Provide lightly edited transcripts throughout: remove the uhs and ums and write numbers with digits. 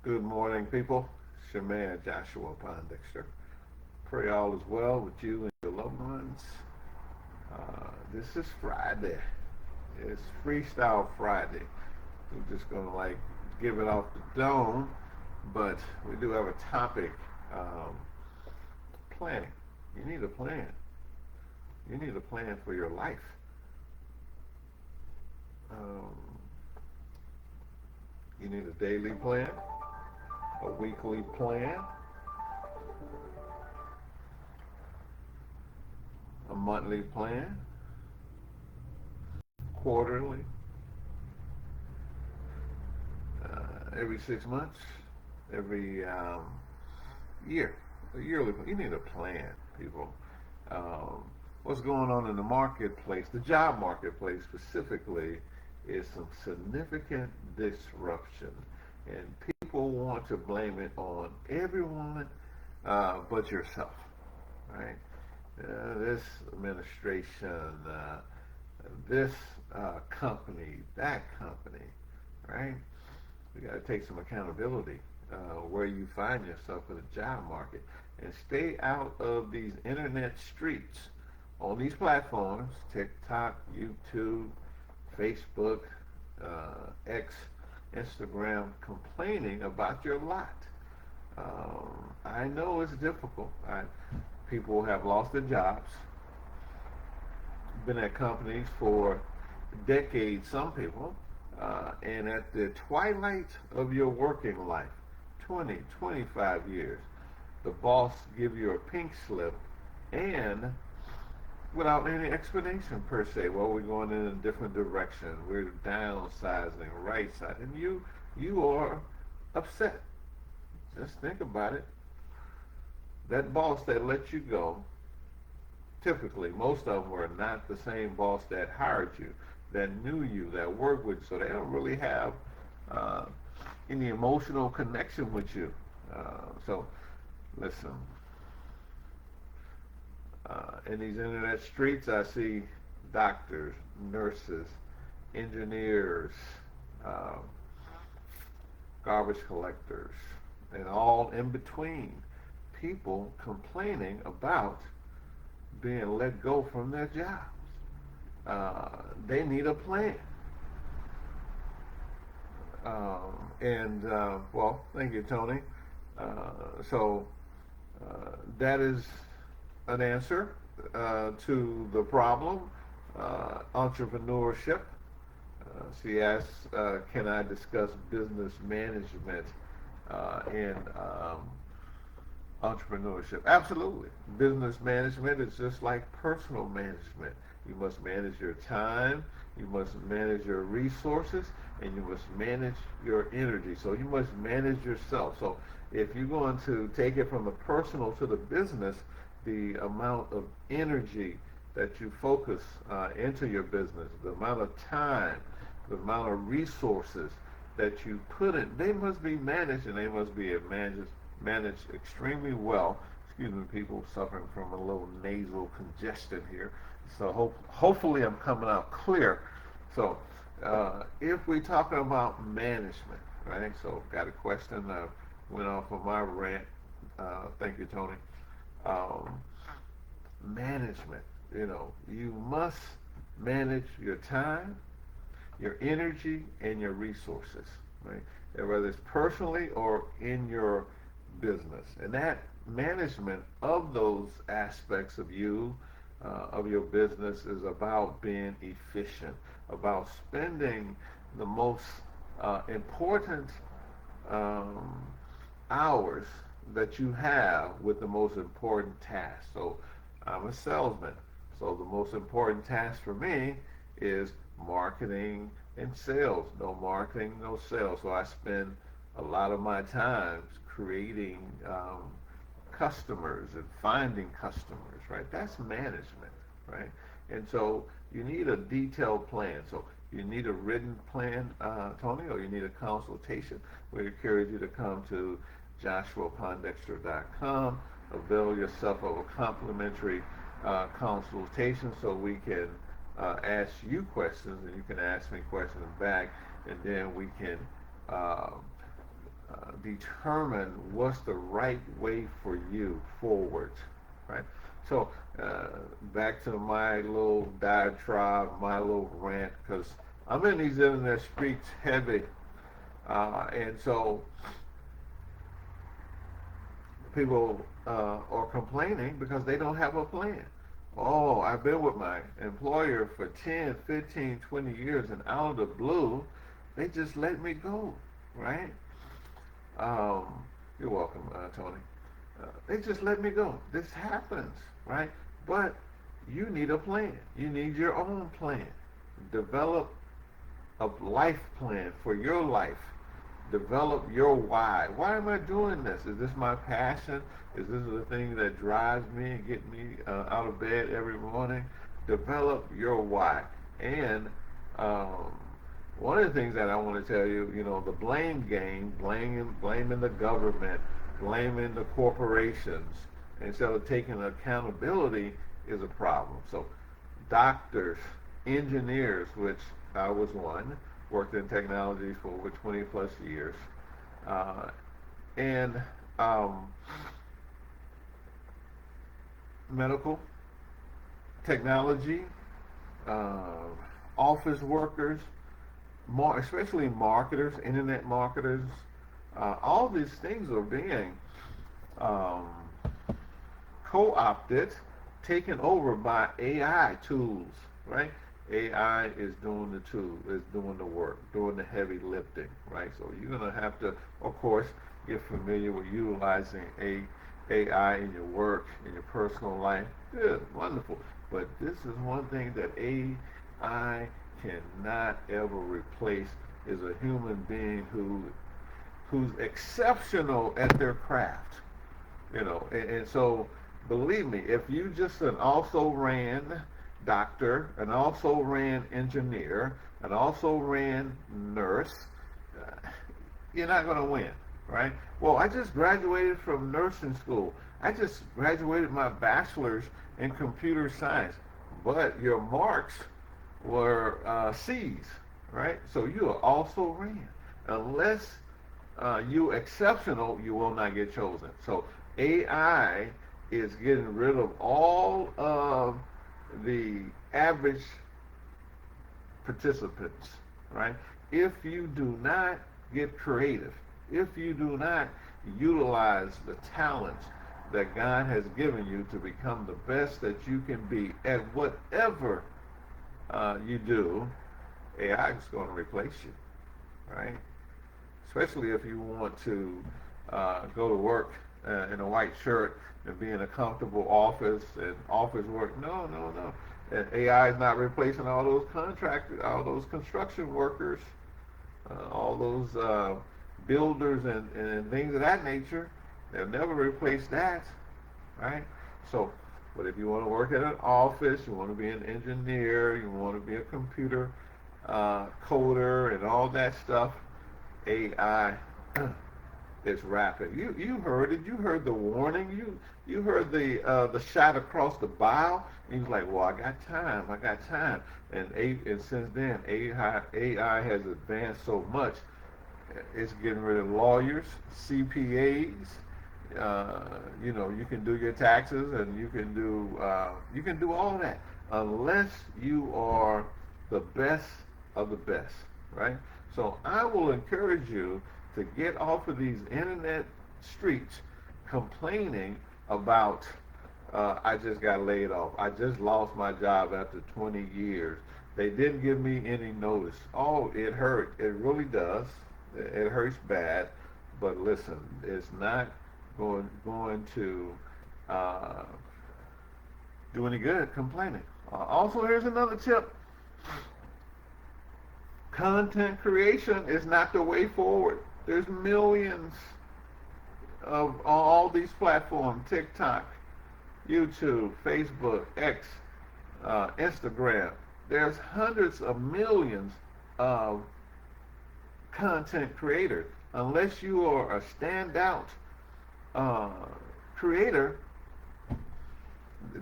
Good morning, people. It's your man, Joshua Pondexter. Pray all is well with you and your loved ones. This is Friday. It's Freestyle Friday. We're just going to give it off the dome, but we do have a topic um, planning. You need a plan. You need a plan for your life. Um, you need a daily plan, a weekly plan, a monthly plan, quarterly, every 6 months, every year, a yearly. You need a plan, people. Um, what's going on in the marketplace, the job marketplace specifically, is some significant disruption, and people want to blame it on everyone but yourself, right? This administration, this company, that company, right? We got to take some accountability where you find yourself in the job market and stay out of these internet streets on these platforms, TikTok, YouTube, Facebook, X, Instagram, complaining about your lot. I know it's difficult. People have lost their jobs, been at companies for decades, some people, and at the twilight of your working life, 20, 25 years, the boss give you a pink slip and without any explanation per se. Well, we're going in a different direction. We're downsizing, right side, and you are upset. Just think about it. That boss that let you go, typically most of them were not the same boss that hired you, that knew you, that worked with you, so they don't really have uh, any emotional connection with you. So listen, in these internet streets, I see doctors, nurses, engineers, uh, garbage collectors, and all in between. People complaining about being let go from their jobs. They need a plan. Well, thank you, Tony. So that is an answer to the problem, entrepreneurship. She asks, can I discuss business management in entrepreneurship? Absolutely. Business management is just like personal management. You must manage your time, you must manage your resources, and you must manage your energy. So you must manage yourself. So if you're going to take it from the personal to the business, the amount of energy that you focus into your business, the amount of time, the amount of resources that you put in, they must be managed, and they must be managed extremely well. Excuse me, people suffering from a little nasal congestion here. So hopefully I'm coming out clear. So if we're talking about management, right? So got a question. Went off of my rant. Thank you, Tony. Um, Management. You must manage your time, your energy, and your resources, right? And whether it's personally or in your business. And that management of those aspects of you, of your business, is about being efficient, about spending the most important um, hours that you have with the most important tasks. So I'm a salesman. So the most important task for me is marketing and sales. No marketing, no sales. So I spend a lot of my time creating customers and finding customers, right? That's management, right? And so you need a detailed plan. So you need a written plan, Tony, or you need a consultation. We encourage you to come to joshuapondexter.com. Avail yourself of a complimentary consultation so we can ask you questions and you can ask me questions back, and then we can determine what's the right way for you forward, right? So back to my little diatribe, my little rant, because I'm in these internet streets heavy, and so people are complaining because they don't have a plan. Oh, I've been with my employer for 10, 15, 20 years, and out of the blue, they just let me go, right? Um, you're welcome, Tony. They just let me go. This happens, right? But you need a plan. You need your own plan. Develop a life plan for your life. Develop your why. Why am I doing this? Is this my passion? Is this the thing that drives me and get me out of bed every morning? Develop your why. And one of the things that I want to tell you, the blame game, blaming the government, blaming the corporations, instead of taking accountability is a problem. So doctors, engineers, which I was one, worked in technology for over 20 plus years, and medical, technology, office workers, especially marketers, internet marketers. All these things are being co-opted, taken over by AI tools, right? AI is doing the work, doing the heavy lifting, right? So you're going to have to, of course, get familiar with utilizing AI in your work, in your personal life. Good, wonderful. But this is one thing that AI cannot ever replace, is a human being who's exceptional at their craft, and so believe me, if you just an also ran doctor, and also ran engineer, and also ran nurse, you're not going to win, right? Well, I just graduated from nursing school. I just graduated my bachelor's in computer science, but your marks were C's, right? So you are also ran. Unless you exceptional, you will not get chosen. So AI is getting rid of all of the average participants, right? If you do not get creative, if you do not utilize the talents that God has given you to become the best that you can be at whatever you do, AI is going to replace you, right? Especially if you want to go to work in a white shirt and be in a comfortable office and office work. No. And AI is not replacing all those contractors, all those construction workers, all those builders and things of that nature. They'll never replace that, right? So, but if you want to work at an office, you want to be an engineer, you want to be a computer coder and all that stuff, AI is rapid. You heard it. You heard the warning. You heard the shot across the bow. And he was like, "Well, I got time." And since then, AI has advanced so much. It's getting rid of lawyers, CPAs. You can do your taxes, and you can do all that, unless you are the best of the best, right? So I will encourage you to get off of these internet streets complaining about I just got laid off. I just lost my job after 20 years. They didn't give me any notice. Oh, it hurt. It really does. It hurts bad. But listen, it's not going to do any good complaining. Also, here's another tip. Content creation is not the way forward. There's millions of all these platforms: TikTok, YouTube, Facebook, X, Instagram. There's hundreds of millions of content creators. Unless you are a standout creator,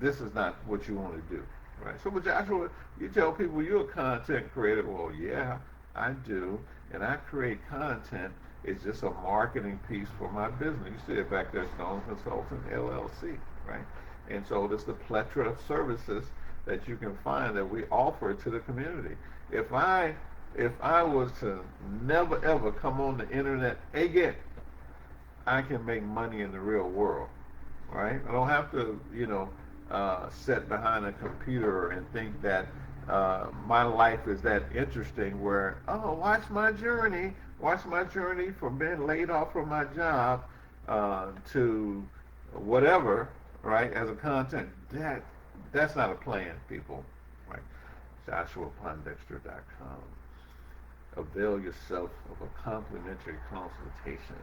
this is not what you want to do, right? So, but Joshua, you tell people you're a content creator. Well, yeah, I do, and I create content It's just a marketing piece for my business. You see it back there, Stone Consulting LLC, right? And so there's the plethora of services that you can find that we offer to the community. If I was to never ever come on the internet again, I can make money in the real world, right? I don't have to, sit behind a computer and think that my life is that interesting. Where watch my journey from being laid off from my job to whatever, right? As a content, that's not a plan, people, right? JoshuaPondexter.com. Avail yourself of a complimentary consultation.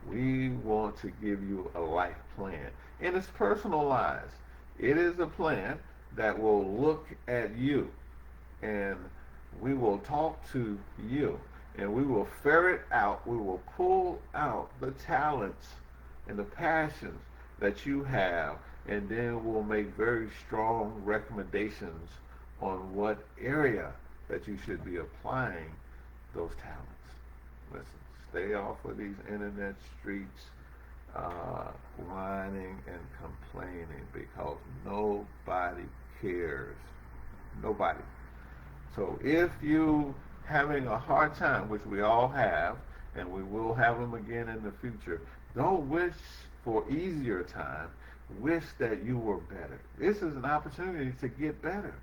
We want to give you a life plan, and it's personalized. It is a plan that will look at you, and we will talk to you, and we will ferret out, we will pull out the talents and the passions that you have, and then we'll make very strong recommendations on what area that you should be applying those talents. Listen, stay off of these internet streets whining and complaining, because nobody cares. Nobody. So if you having a hard time, which we all have, and we will have them again in the future, don't wish for easier time. Wish that you were better. This is an opportunity to get better.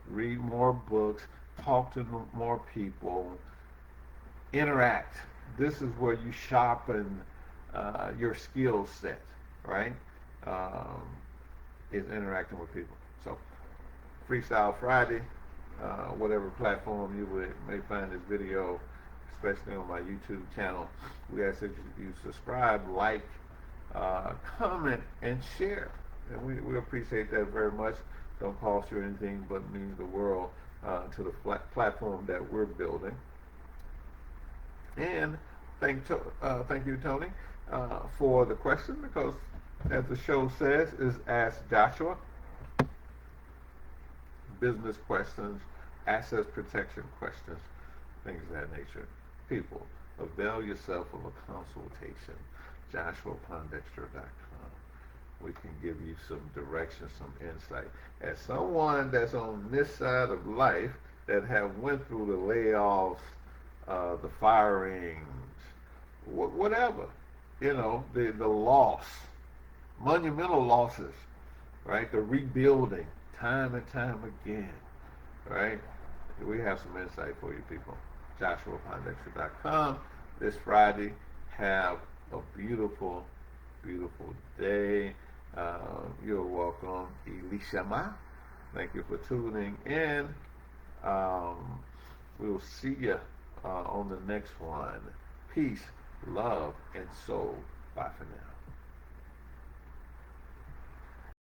Read more books, talk to more people, interact. This is where you sharpen your skill set, right? Is interacting with people. So, Freestyle Friday, whatever platform you may find this video, especially on my YouTube channel, we ask that you subscribe, like, comment, and share. And we appreciate that very much. Don't cost you anything, but means the world to the platform that we're building. And thank you, Tony, for the question, because as the show says, is Ask Joshua. Business questions, asset protection questions, things of that nature. People, avail yourself of a consultation. JoshuaPondexter.com. We can give you some direction, some insight. As someone that's on this side of life that have went through the layoffs, the firings, whatever, the loss, monumental losses, right? The rebuilding, time and time again, right? We have some insight for you, people. JoshuaPondexter.com. This Friday, have a beautiful, beautiful day. You're welcome, Elishama. Thank you for tuning in. We'll see you on the next one. Peace, love, and soul. Bye for now.